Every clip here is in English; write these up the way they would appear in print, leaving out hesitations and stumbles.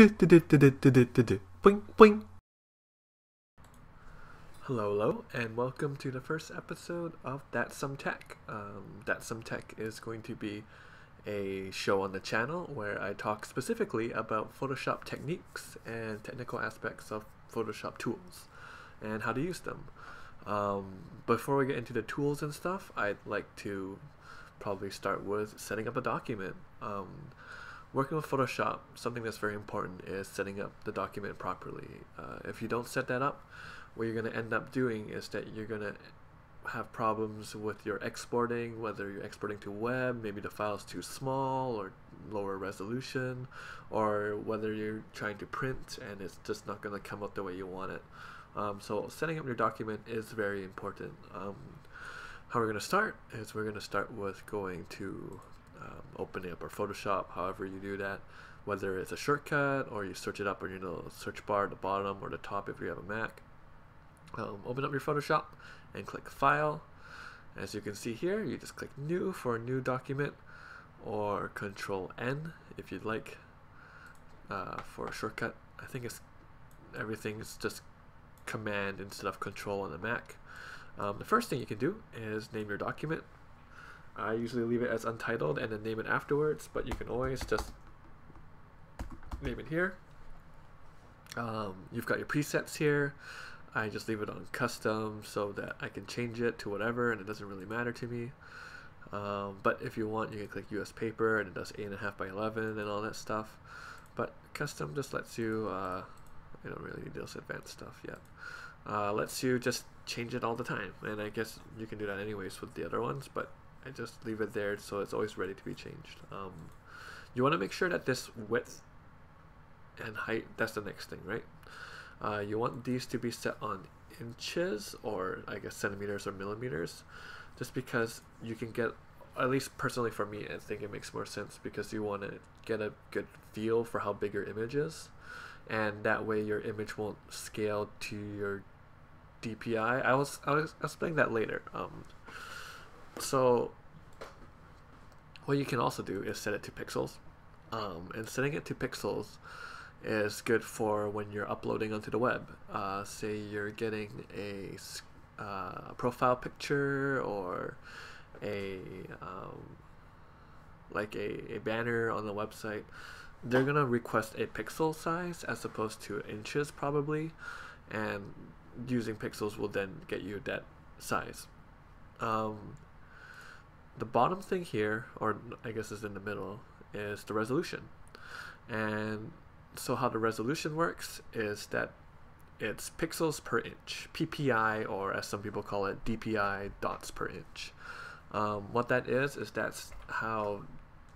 Boing, boing. Hello, and welcome to the first episode of That's Some Tech. That's Some Tech is going to be a show on the channel where I talk specifically about Photoshop techniques and technical aspects of Photoshop tools and how to use them. Before we get into the tools and stuff, I'd like to probably start with setting up a document. Working with Photoshop, something that's very important is setting up the document properly. If you don't set that up, what you're going to end up doing is that you're going to have problems with your exporting, whether you're exporting to web, maybe the file's too small or lower resolution, or whether you're trying to print and it's just not going to come out the way you want it. So setting up your document is very important. How we're going to start is we're going to start with going to opening up our Photoshop, however you do that, whether it's a shortcut or you search it up on your search bar at the bottom or the top if you have a Mac. Open up your Photoshop and click File. As you can see here, you just click New for a new document, or Control N if you'd like for a shortcut. I think everything is just Command instead of Control on the Mac. The first thing you can do is name your document. I usually leave it as untitled and then name it afterwards, but you can always just name it here. You've got your presets here. I just leave it on custom so that I can change it to whatever and it doesn't really matter to me. But if you want, you can click US paper and it does 8.5 by 11 and all that stuff. But custom just lets you, you don't really need this advanced stuff yet. Lets you just change it all the time, and I guess you can do that anyways with the other ones, but I just leave it there so it's always ready to be changed. You want to make sure that this width and height, that's the next thing, right? You want these to be set on inches, or I guess centimeters or millimeters, just because you can get, at least personally for me, I think it makes more sense because you want to get a good feel for how big your image is, and that way your image won't scale to your DPI. I'll explain that later. So what you can also do is set it to pixels, and setting it to pixels is good for when you're uploading onto the web. Say you're getting a profile picture or like a banner on the website. They're gonna request a pixel size as opposed to inches probably, and using pixels will then get you that size. The bottom thing here, or I guess is in the middle, is the resolution. And so how the resolution works is that it's pixels per inch, PPI, or as some people call it, DPI, dots per inch. What that is that's how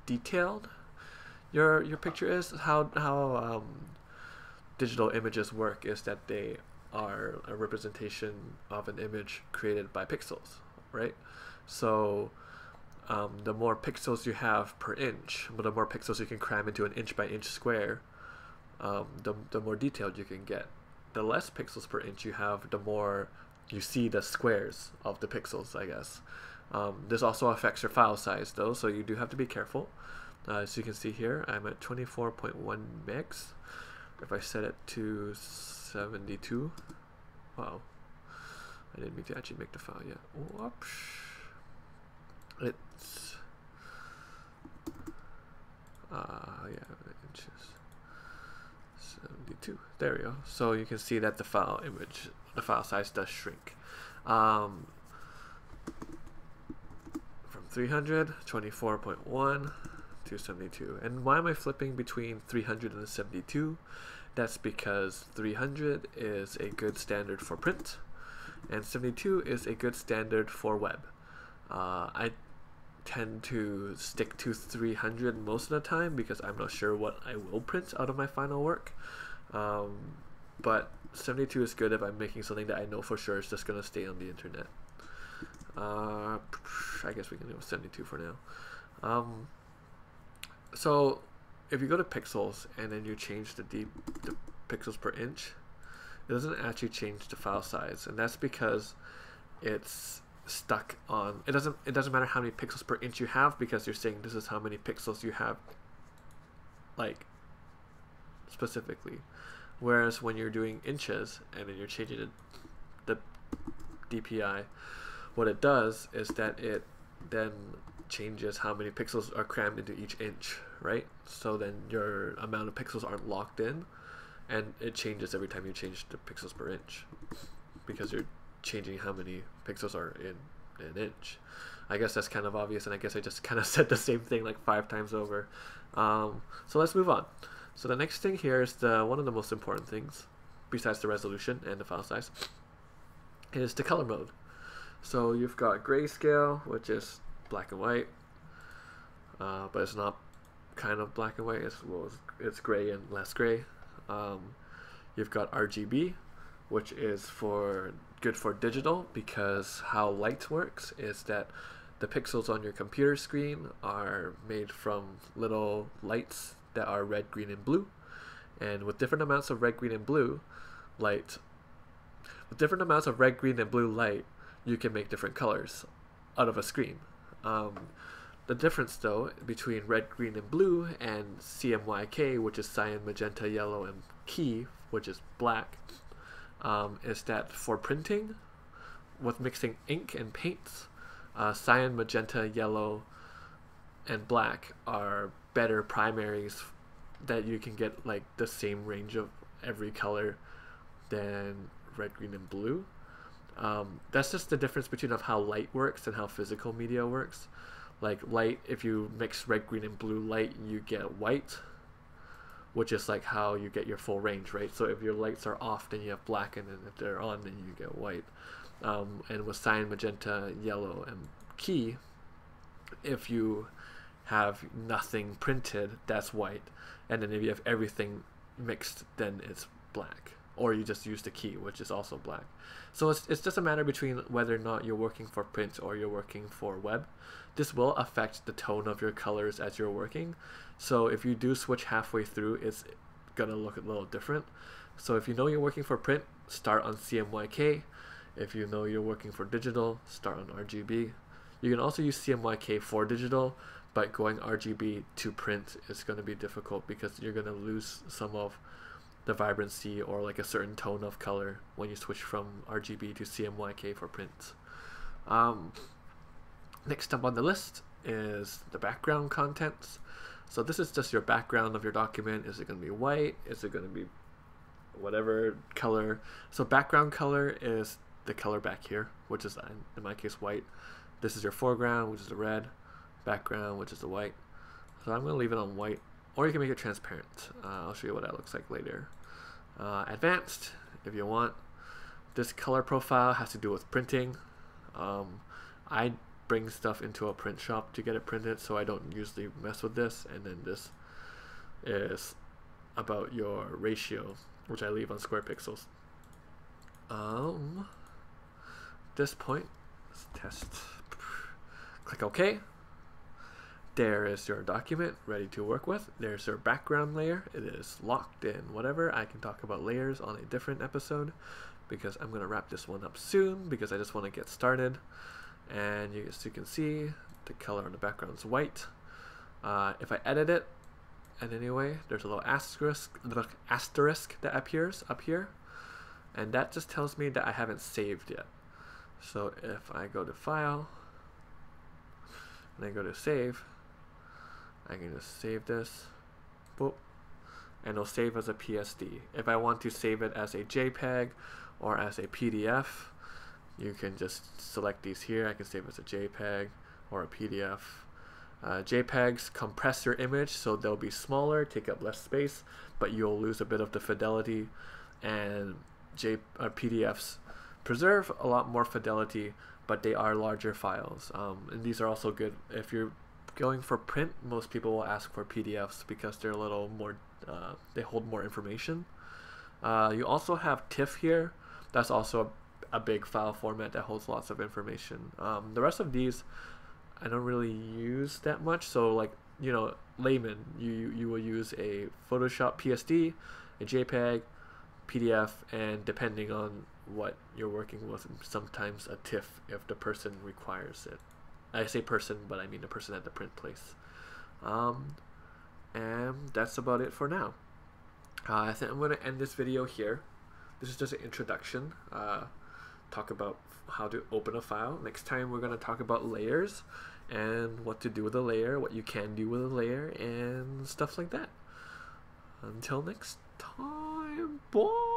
detailed your picture is. How digital images work is that they are a representation of an image created by pixels, right? So the more pixels you have per inch, the more pixels you can cram into an inch by inch square, the more detailed you can get. The less pixels per inch you have, the more you see the squares of the pixels, I guess. This also affects your file size though, so you do have to be careful. As you can see here, I'm at 24.1 megs. If I set it to 72, wow, I didn't mean to actually make the file yet. Whoops. It's yeah, inches. 72. There we go. So you can see that the file size does shrink. From 300, 24.1 to 72. And why am I flipping between 300 and 72? That's because 300 is a good standard for print, and 72 is a good standard for web. I tend to stick to 300 most of the time because I'm not sure what I will print out of my final work. But 72 is good if I'm making something that I know for sure is just going to stay on the internet. I guess we can do 72 for now. So if you go to pixels and then you change the pixels per inch, it doesn't actually change the file size, and that's because it's stuck on, it doesn't matter how many pixels per inch you have, because you're saying this is how many pixels you have, like specifically. Whereas when you're doing inches and then you're changing the DPI, what it does is that it then changes how many pixels are crammed into each inch, right? So then your amount of pixels aren't locked in, and it changes every time you change the pixels per inch, because you're changing how many pixels are in an inch. I guess that's kind of obvious, and I guess I just kind of said the same thing like 5 times over. So let's move on. So the next thing here is one of the most important things, besides the resolution and the file size, is the color mode. So you've got grayscale, which is black and white, but it's not kind of black and white. It's gray and less gray. You've got RGB, which is good for digital, because how light works is that the pixels on your computer screen are made from little lights that are red, green, and blue, and with different amounts of red, green, and blue light, you can make different colors out of a screen. The difference, though, between red, green, and blue and CMYK, which is cyan, magenta, yellow, and key, which is black, is that for printing, with mixing ink and paints, cyan, magenta, yellow, and black are better primaries that you can get like the same range of every color than red, green, and blue. That's just the difference between of how light works and how physical media works. Like light, if you mix red, green, and blue light, you get white, which is like how you get your full range, right? So if your lights are off, then you have black, and then if they're on, then you get white. And with cyan, magenta, yellow, and key, if you have nothing printed, that's white, and then if you have everything mixed, then it's black. Or you just use the key, which is also black. So it's just a matter between whether or not you're working for print or you're working for web. This will affect the tone of your colors as you're working. So if you do switch halfway through, it's gonna look a little different. So if you know you're working for print, start on CMYK. If you know you're working for digital, start on RGB. You can also use CMYK for digital, but going RGB to print is going to be difficult because you're going to lose some of the vibrancy or like a certain tone of color when you switch from RGB to CMYK for print. Next up on the list is the background contents. So this is just your background of your document. Is it going to be white? Is it going to be whatever color? So background color is the color back here, which is in my case white. This is your foreground, which is the red, background, which is the white. So I'm going to leave it on white, or you can make it transparent. I'll show you what that looks like later. Advanced, if you want. This color profile has to do with printing. I bring stuff into a print shop to get it printed, so I don't usually mess with this. And then this is about your ratio, which I leave on square pixels. This point, let's test. Click OK. There is your document ready to work with. There's your background layer. It is locked in whatever. I can talk about layers on a different episode because I'm going to wrap this one up soon because I just want to get started. And as you can see, the color on the background is white. If I edit it in any way, there's a little asterisk that appears up here. And that just tells me that I haven't saved yet. So if I go to File, and I go to Save, I can just save this, boop, and it'll save as a PSD. If I want to save it as a JPEG or as a PDF, you can just select these here. I can save it as a JPEG or a PDF. JPEGs compress your image, so they'll be smaller, take up less space, but you'll lose a bit of the fidelity, and PDFs preserve a lot more fidelity, but they are larger files. And these are also good if you're going for print. Most people will ask for PDFs because they're a little more, they hold more information. You also have TIFF here. That's also a big file format that holds lots of information. The rest of these I don't really use that much. So like, you know, layman, you will use a Photoshop PSD, a JPEG, PDF, and depending on what you're working with, sometimes a TIFF if the person requires it. I say person, but I mean the person at the print place. And that's about it for now. I think I'm going to end this video here. This is just an introduction. Talk about how to open a file. Next time we're going to talk about layers and what to do with a layer, what you can do with a layer, and stuff like that. Until next time, bye!